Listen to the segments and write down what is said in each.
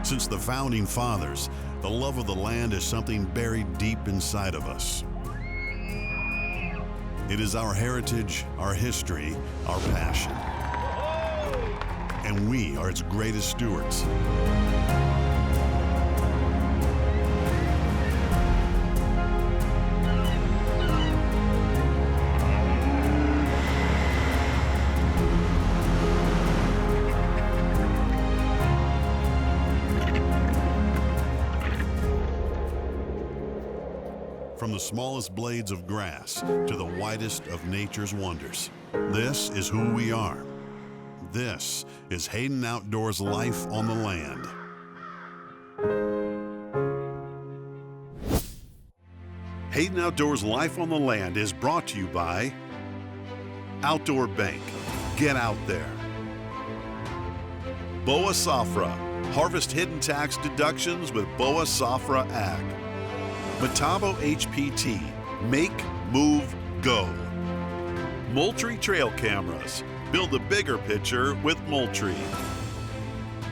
Since the founding fathers, the love of the land is something buried deep inside of us. It is our heritage, our history, our passion. And we are its greatest stewards. From the smallest blades of grass to the widest of nature's wonders, this is who we are. This is Hayden Outdoors Life on the Land. Hayden Outdoors Life on the Land is brought to you by Outdoor Bank. Get out there. Boa Safra. Harvest hidden tax deductions with Boa Safra Ag. Metabo HPT, make, move, go. Moultrie Trail Cameras, build a bigger picture with Moultrie.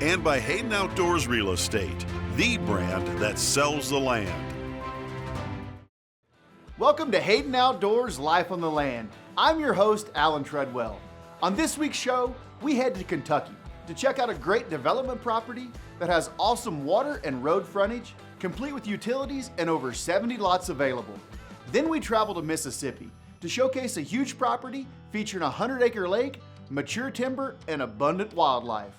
And by Hayden Outdoors Real Estate, the brand that sells the land. Welcome to Hayden Outdoors Life on the Land. I'm your host, Alan Treadwell. On this week's show, we head to Kentucky to check out a great development property that has awesome water and road frontage, complete with utilities and over 70 lots available. Then we travel to Mississippi to showcase a huge property featuring a 100-acre lake, mature timber, and abundant wildlife.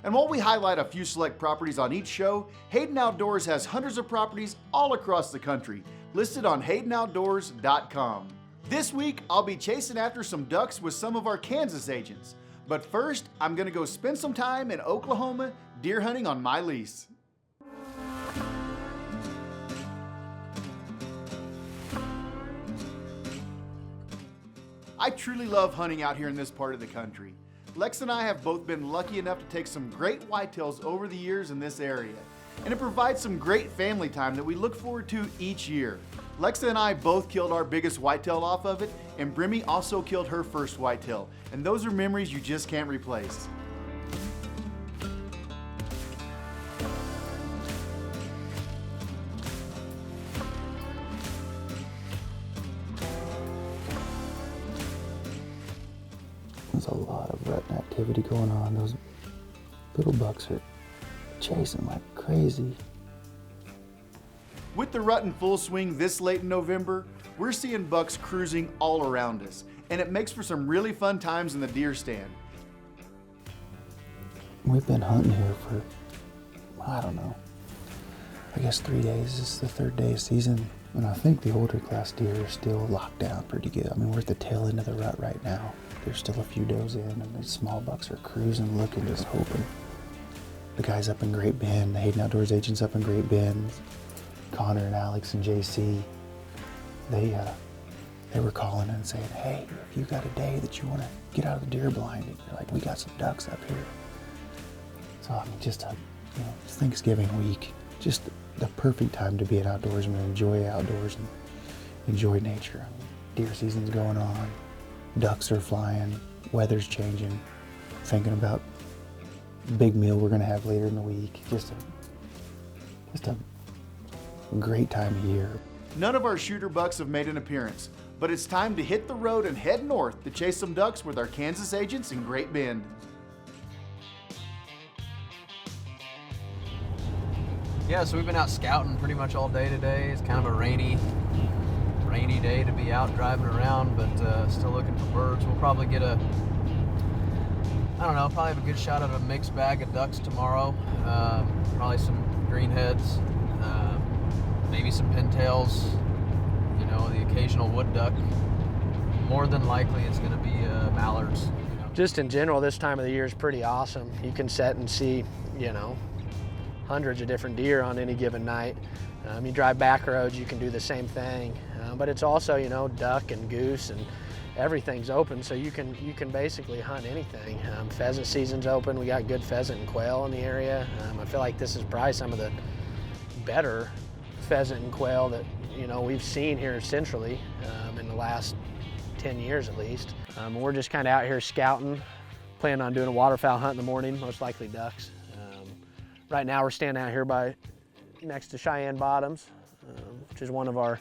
And while we highlight a few select properties on each show, Hayden Outdoors has hundreds of properties all across the country, listed on HaydenOutdoors.com. This week, I'll be chasing after some ducks with some of our Kansas agents. But first, I'm gonna go spend some time in Oklahoma deer hunting on my lease. I truly love hunting out here in this part of the country. Lex and I have both been lucky enough to take some great whitetails over the years in this area, and it provides some great family time that we look forward to each year. Lexa and I both killed our biggest whitetail off of it, and Brimmy also killed her first whitetail, and those are memories you just can't replace. There's a lot of rutting activity going on. Those little bucks are chasing like crazy. With the rut in full swing this late in November, we're seeing bucks cruising all around us, and it makes for some really fun times in the deer stand. We've been hunting here for, I don't know, I guess 3 days. This is the third day of season, and I think the older class deer are still locked down pretty good. I mean, we're at the tail end of the rut right now. There's still a few does in, and the small bucks are cruising, looking, just hoping. The guys up in Great Bend, the Hayden Outdoors agents up in Great Bend, Connor and Alex and JC, they were calling and saying, hey, if you got a day that you want to get out of the deer blind, you're like, we got some ducks up here. So I mean, just it's Thanksgiving week, just the perfect time to be an outdoorsman, enjoy outdoors and enjoy nature. I mean, deer season's going on. Ducks are flying, weather's changing, thinking about the big meal we're gonna have later in the week. Just a great time of year. None of our shooter bucks have made an appearance, but it's time to hit the road and head north to chase some ducks with our Kansas agents in Great Bend. Yeah, so we've been out scouting pretty much all day today. It's kind of a rainy day to be out driving around, but still looking for birds. We'll probably get probably have a good shot at a mixed bag of ducks tomorrow. Probably some greenheads, maybe some pintails, the occasional wood duck. More than likely it's gonna be mallards. Just in general, this time of the year is pretty awesome. You can sit and see, hundreds of different deer on any given night. You drive back roads, you can do the same thing, but it's also, duck and goose and everything's open, so you can basically hunt anything. Pheasant season's open. We got good pheasant and quail in the area. I feel like this is probably some of the better pheasant and quail that we've seen here centrally in the last 10 years at least. We're just kind of out here scouting, planning on doing a waterfowl hunt in the morning, most likely ducks. Right now we're standing out here next to Cheyenne Bottoms, which is one of our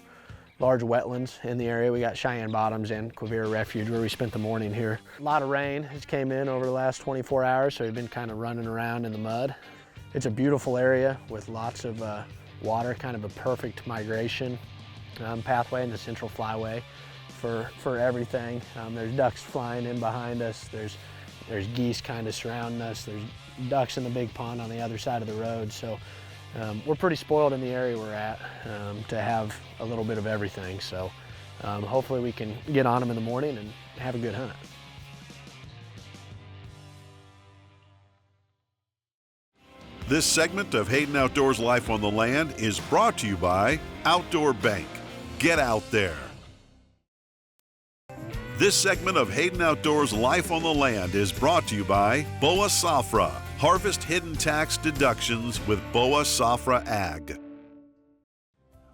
large wetlands in the area. We got Cheyenne Bottoms and Quivira Refuge where we spent the morning here. A lot of rain has came in over the last 24 hours, so we've been kind of running around in the mud. It's a beautiful area with lots of water, kind of a perfect migration pathway in the Central Flyway for everything. There's ducks flying in behind us. There's geese kind of surrounding us. There's ducks in the big pond on the other side of the road. So we're pretty spoiled in the area we're at to have a little bit of everything. So hopefully we can get on them in the morning and have a good hunt. This segment of Hayden Outdoors Life on the Land is brought to you by Outdoor Bank. Get out there. This segment of Hayden Outdoors Life on the Land is brought to you by BOA Safra. Harvest hidden tax deductions with BOA Safra Ag.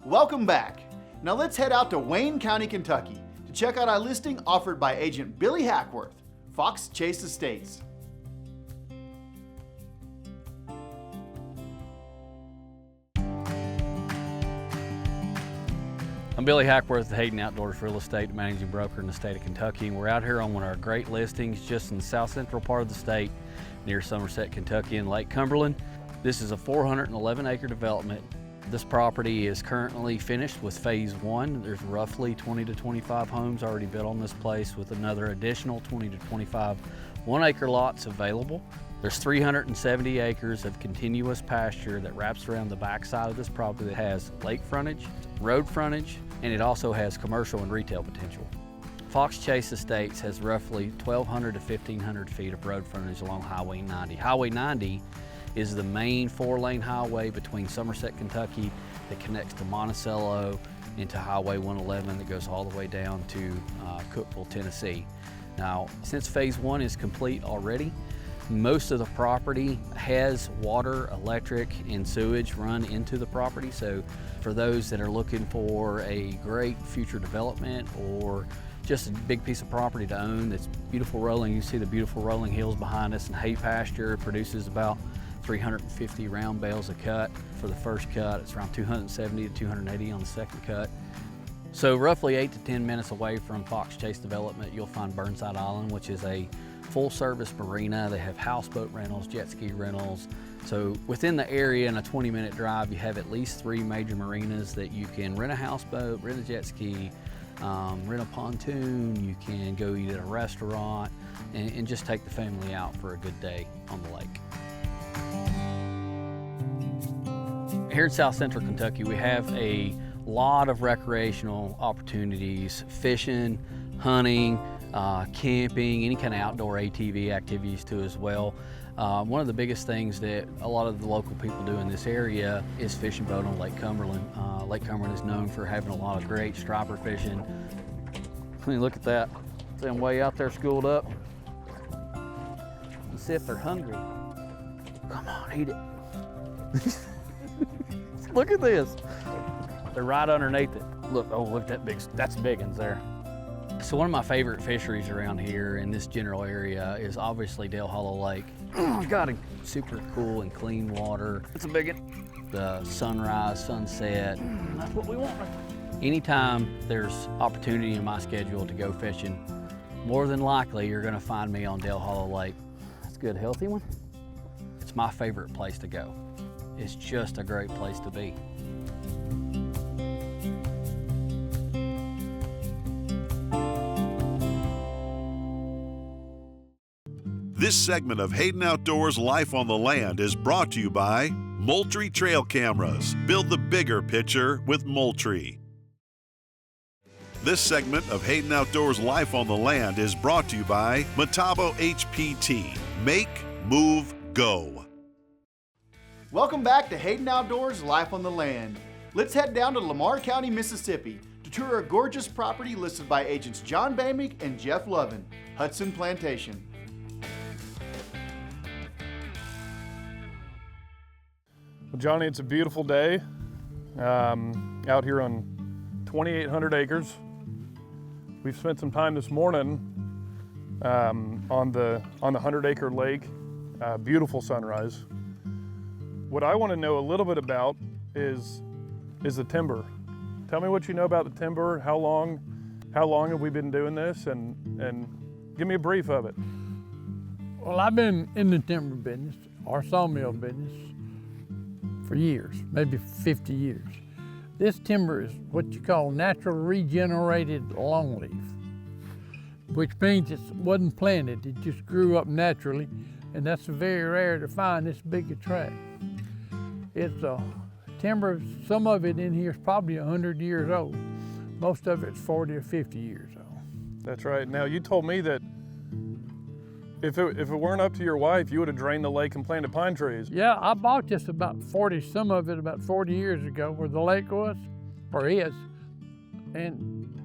Welcome back. Now let's head out to Wayne County, Kentucky to check out our listing offered by agent Billy Hackworth, Fox Chase Estates. I'm Billy Hackworth, Hayden Outdoors Real Estate Managing Broker in the state of Kentucky, and we're out here on one of our great listings just in the south central part of the state near Somerset, Kentucky and Lake Cumberland. This is a 411-acre development. This property is currently finished with phase 1. There's roughly 20 to 25 homes already built on this place with another additional 20 to 25 one-acre lots available. There's 370 acres of continuous pasture that wraps around the backside of this property that has lake frontage, road frontage, and it also has commercial and retail potential. Fox Chase Estates has roughly 1,200 to 1,500 feet of road frontage along Highway 90. Highway 90 is the main 4-lane highway between Somerset, Kentucky that connects to Monticello into Highway 111 that goes all the way down to Cookeville, Tennessee. Now, since phase 1 is complete already, most of the property has water, electric, and sewage run into the property. So for those that are looking for a great future development or just a big piece of property to own that's beautiful rolling, you see the beautiful rolling hills behind us, and hay pasture produces about 350 round bales a cut. For the first cut, it's around 270 to 280 on the second cut. So roughly 8 to 10 minutes away from Fox Chase Development, you'll find Burnside Island, which is a full-service marina. They have houseboat rentals, jet ski rentals. So within the area in a 20-minute drive, you have at least 3 major marinas that you can rent a houseboat, rent a jet ski, rent a pontoon. You can go eat at a restaurant and just take the family out for a good day on the lake. Here in South Central Kentucky, we have a lot of recreational opportunities, fishing, hunting, camping, any kind of outdoor ATV activities too as well. One of the biggest things that a lot of the local people do in this area is fishing boat on Lake Cumberland. Lake Cumberland is known for having a lot of great striper fishing. I mean, look at that, them way out there schooled up. Let's see if they're hungry. Come on, eat it. Look at this. They're right underneath it. Look, oh, look at that big, that's big ones there. So one of my favorite fisheries around here in this general area is obviously Dale Hollow Lake. It's got a super cool and clean water. It's a big one. The sunrise, sunset, that's what we want. Anytime there's opportunity in my schedule to go fishing, more than likely you're gonna find me on Dale Hollow Lake. That's a good, healthy one. It's my favorite place to go. It's just a great place to be. This segment of Hayden Outdoors Life on the Land is brought to you by Moultrie Trail Cameras. Build the bigger picture with Moultrie. This segment of Hayden Outdoors Life on the Land is brought to you by Metabo HPT. Make, move, go. Welcome back to Hayden Outdoors Life on the Land. Let's head down to Lamar County, Mississippi to tour a gorgeous property listed by agents John Bamick and Jeff Lovin, Hudson Plantation. Well, Johnny, it's a beautiful day out here on 2,800 acres. We've spent some time this morning on the 100-acre lake. Beautiful sunrise. What I want to know a little bit about is the timber. Tell me what you know about the timber. How long have we been doing this, and give me a brief of it. Well, I've been in the timber business or sawmill business for years, maybe 50 years. This timber is what you call natural regenerated longleaf, which means it wasn't planted, it just grew up naturally, and that's very rare to find this big a tract. It's timber, some of it in here is probably 100 years old. Most of it's 40 or 50 years old. That's right. Now, you told me that if it weren't up to your wife, you would have drained the lake and planted pine trees. Yeah, I bought this about 40, some of it about 40 years ago, where the lake was, or is. And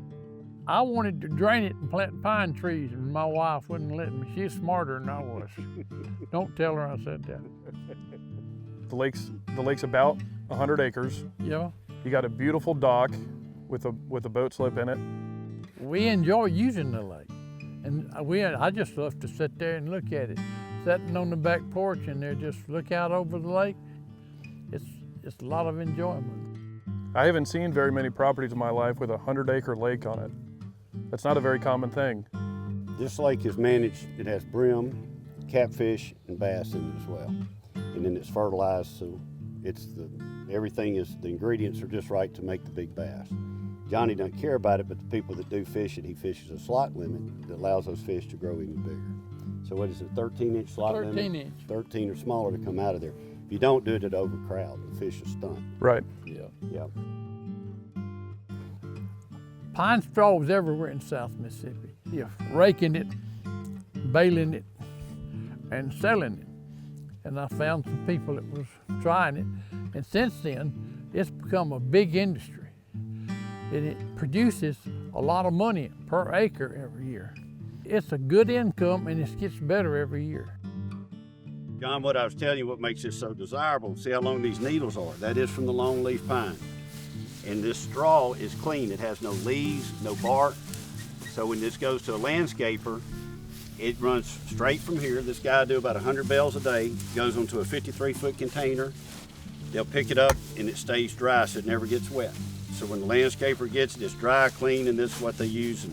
I wanted to drain it and plant pine trees, and my wife wouldn't let me. She's smarter than I was. Don't tell her I said that. The lake's about 100 acres. Yeah. You got a beautiful dock with a boat slip in it. We enjoy using the lake. And I just love to sit there and look at it. Sitting on the back porch and there, just look out over the lake. It's a lot of enjoyment. I haven't seen very many properties in my life with a 100-acre lake on it. That's not a very common thing. This lake is managed, it has brim, catfish, and bass in it as well. And then it's fertilized, so the ingredients are just right to make the big bass. Johnny doesn't care about it, but the people that do fish it, he fishes a slot limit that allows those fish to grow even bigger. So what is it, 13-inch slot limit? 13 inch. 13 or smaller to come out of there. If you don't do it, it overcrowd. The fish is stunned. Right. Yeah. Yeah. Pine straw is everywhere in South Mississippi. You're raking it, baling it, and selling it. And I found some people that was trying it. And since then, it's become a big industry. And it produces a lot of money per acre every year. It's a good income, and it gets better every year. John, what I was telling you, what makes this so desirable, see how long these needles are. That is from the longleaf pine. And this straw is clean. It has no leaves, no bark. So when this goes to a landscaper, it runs straight from here. This guy will do about 100 bales a day, goes onto a 53-foot container. They'll pick it up, and it stays dry, so it never gets wet. So when the landscaper gets it, it's dry, clean, and this is what they use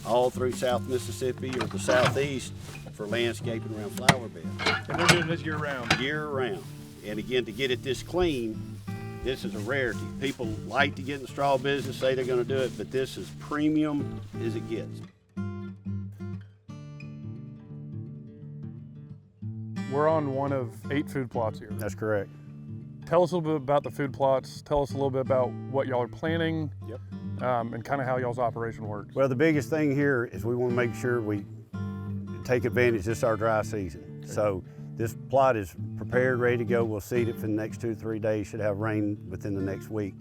all through South Mississippi or the Southeast for landscaping around flower beds. And they're doing this year round? Year round. And again, to get it this clean, this is a rarity. People like to get in the straw business, say they're gonna do it, but this is premium as it gets. We're on one of 8 food plots here. That's correct. Tell us a little bit about the food plots. Tell us a little bit about what y'all are planning. Yep. And kind of how y'all's operation works. Well, the biggest thing here is we want to make sure we take advantage. This is our dry season. Okay. So this plot is prepared, ready to go. We'll seed it for the next 2 or 3 days. Should have rain within the next week.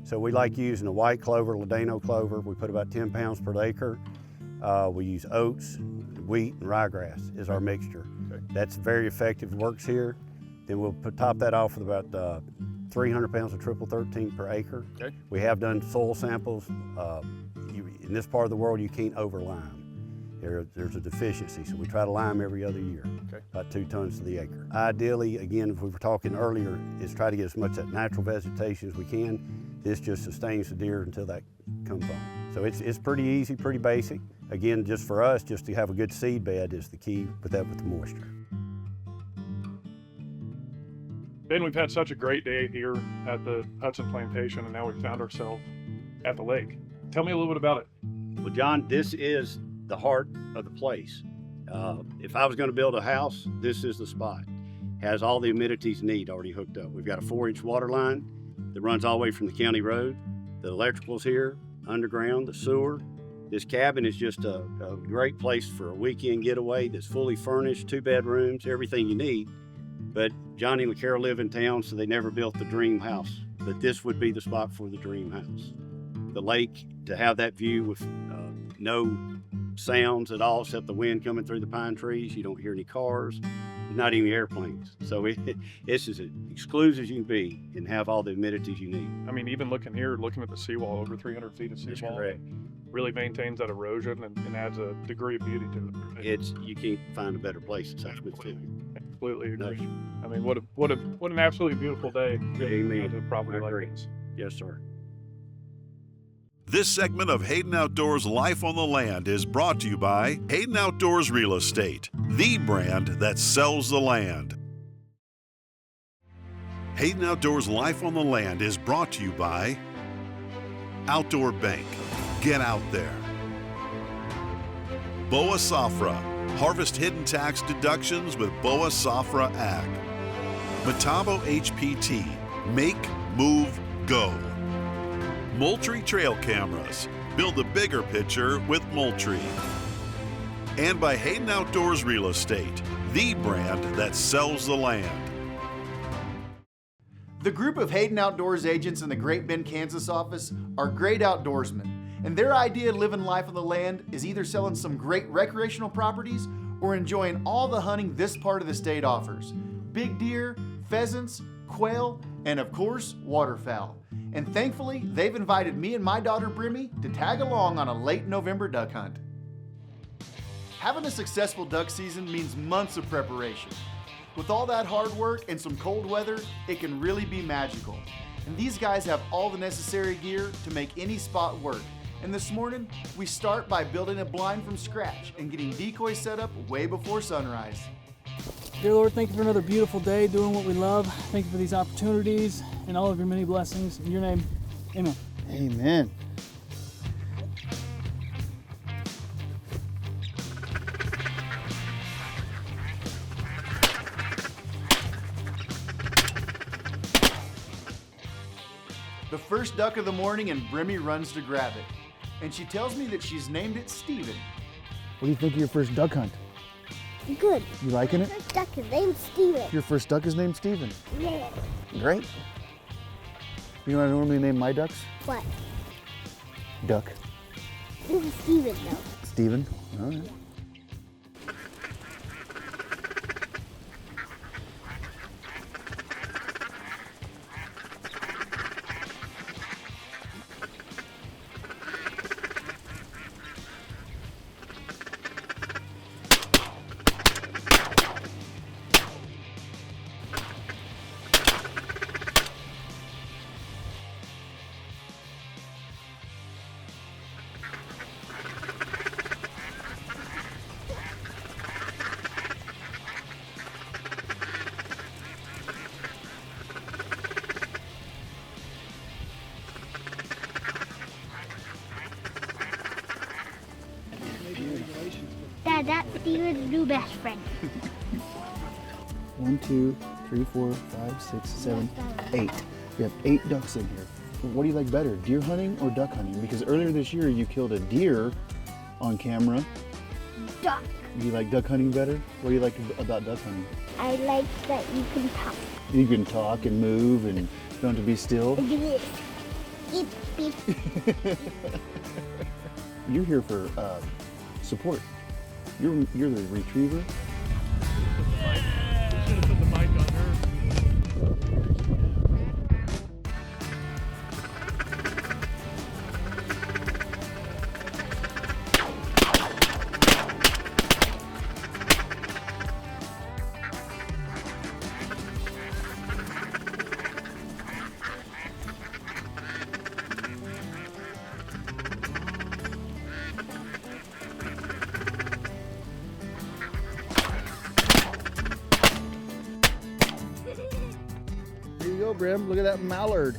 So we like using a white clover, Ladino clover. We put about 10 pounds per acre. We use oats, wheat, and ryegrass is our mixture. Okay. That's very effective, works here. Then we'll top that off with about 300 pounds of triple 13 per acre. Okay. We have done soil samples. In this part of the world, you can't over lime. There's a deficiency, so we try to lime every other year, okay. About 2 tons to the acre. Ideally, again, if we were talking earlier, is try to get as much of that natural vegetation as we can. This just sustains the deer until that comes on. So it's pretty easy, pretty basic. Again, just for us, just to have a good seed bed is the key with the moisture. Ben, we've had such a great day here at the Hudson Plantation, and now we've found ourselves at the lake. Tell me a little bit about it. Well, John, this is the heart of the place. If I was going to build a house, this is the spot. Has all the amenities need already hooked up. We've got a 4-inch water line that runs all the way from the county road. The electrical's here, underground, the sewer. This cabin is just a great place for a weekend getaway that's fully furnished, 2 bedrooms, everything you need. But Johnny and Carol live in town, so they never built the dream house. But this would be the spot for the dream house. The lake, to have that view with no sounds at all except the wind coming through the pine trees. You don't hear any cars, not even airplanes. So it's as exclusive as you can be and have all the amenities you need. I mean, even looking here, looking at the seawall, over 300 feet of seawall, really maintains that erosion and adds a degree of beauty to it. You can't find a better place in South Mississippi. absolutely No. agree. I mean, what an absolutely beautiful day. Amen. To a property I like agree. this. Yes, sir. This segment of Hayden Outdoors Life on the Land is brought to you by Hayden Outdoors Real Estate, the brand that sells the land. Hayden Outdoors Life on the Land is brought to you by Outdoor Bank. Get out there. Boa Safra. Harvest hidden tax deductions with Boa Safra Ag. Metabo HPT. Make, move, go. Moultrie Trail Cameras. Build the bigger picture with Moultrie. And by Hayden Outdoors Real Estate, the brand that sells the land. The group of Hayden Outdoors agents in the Great Bend, Kansas office are great outdoorsmen, and their idea of living life on the land is either selling some great recreational properties or enjoying all the hunting this part of the state offers. Big deer, pheasants, quail, and of course, waterfowl. And thankfully, they've invited me and my daughter Brimmy to tag along on a late November duck hunt. Having a successful duck season means months of preparation. With all that hard work and some cold weather, it can really be magical. And these guys have all the necessary gear to make any spot work. And this morning, we start by building a blind from scratch and getting decoys set up way before sunrise. Dear Lord, thank you for another beautiful day doing what we love. Thank you for these opportunities and all of your many blessings. In your name, amen. Amen. The first duck of the morning and Brimmy runs to grab it. And she tells me that she's named it Steven. What do you think of your first duck hunt? Good. You liking it? First duck is named Steven. Your first duck is named Steven. Yeah. Great. You know what I normally name my ducks? What? Duck. This is Steven though. Steven. All right. Dad, that's Steven's new best friend. 1, 2, 3, 4, 5, 6, 7, 8. We have 8 ducks in here. What do you like better, deer hunting or duck hunting? Because earlier this year you killed a deer on camera. Duck. Do you like duck hunting better? What do you like about duck hunting? I like that you can talk. You can talk and move and don't have to be still. Do this. Beep, beep. You're here for support. You're the retriever. There you go, Brim. Look at that mallard.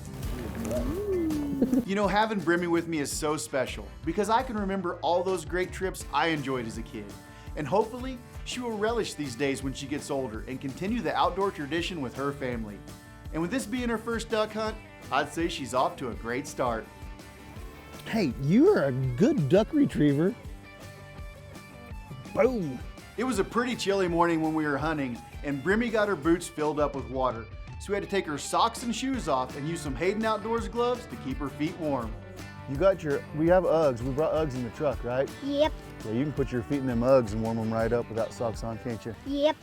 You know, having Brimmy with me is so special because I can remember all those great trips I enjoyed as a kid. And hopefully, she will relish these days when she gets older and continue the outdoor tradition with her family. And with this being her first duck hunt, I'd say she's off to a great start. Hey, you are a good duck retriever. Boom. It was a pretty chilly morning when we were hunting, and Brimmy got her boots filled up with water. So we had to take her socks and shoes off and use some Hayden Outdoors gloves to keep her feet warm. We have Uggs. We brought Uggs in the truck, right? Yep. Yeah, you can put your feet in them Uggs and warm them right up without socks on, can't you? Yep.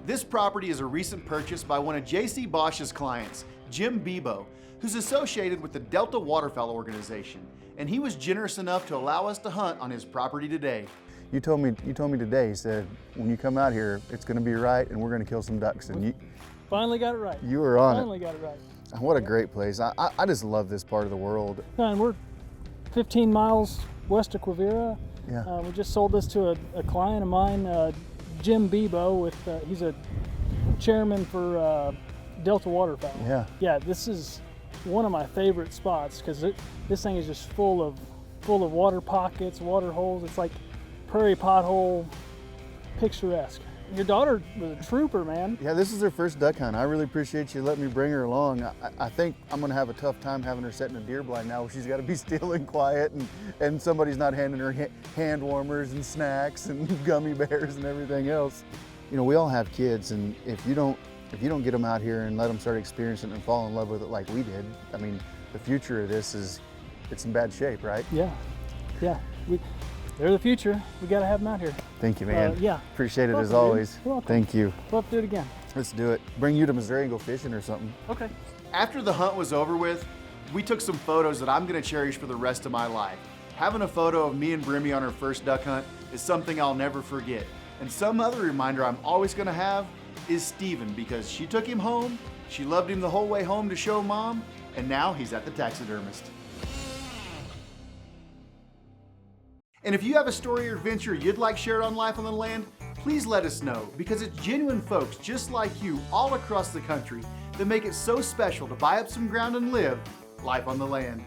This property is a recent purchase by one of J.C. Bosch's clients, Jim Bebo, who's associated with the Delta Waterfowl Organization, and he was generous enough to allow us to hunt on his property today. You told me today, you said, when you come out here, it's gonna be right and we're gonna kill some ducks. And Finally got it right. you were on Finally got it right. it. What a great place. I just love this part of the world. And we're 15 miles west of Quivira. Yeah. We just sold this to a client of mine, Jim Bebo, he's a chairman for Delta Waterfowl. Yeah. Yeah, this is one of my favorite spots because this thing is just full of water pockets, water holes. It's like prairie pothole, picturesque. Your daughter was a trooper, man. Yeah, this is her first duck hunt. I really appreciate you letting me bring her along. I think I'm gonna have a tough time having her set in a deer blind now where she's gotta be still and quiet and somebody's not handing her hand warmers and snacks and gummy bears and everything else. You know, we all have kids, and if you don't get them out here and let them start experiencing it and fall in love with it like we did, I mean, the future of this it's in bad shape, right? Yeah, they're the future. We gotta have them out here. Thank you, man. Yeah. Appreciate it Welcome, as dude. always. You're welcome. Thank you. We'll have to do it again. Let's do it. Bring you to Missouri and go fishing or something. Okay. After the hunt was over with, we took some photos that I'm gonna cherish for the rest of my life. Having a photo of me and Brimmy on her first duck hunt is something I'll never forget. And some other reminder I'm always gonna have is Steven, because she took him home, she loved him the whole way home to show mom, and now he's at the taxidermist. And if you have a story or adventure you'd like shared on Life on the Land, please let us know, because it's genuine folks just like you all across the country that make it so special to buy up some ground and live life on the land.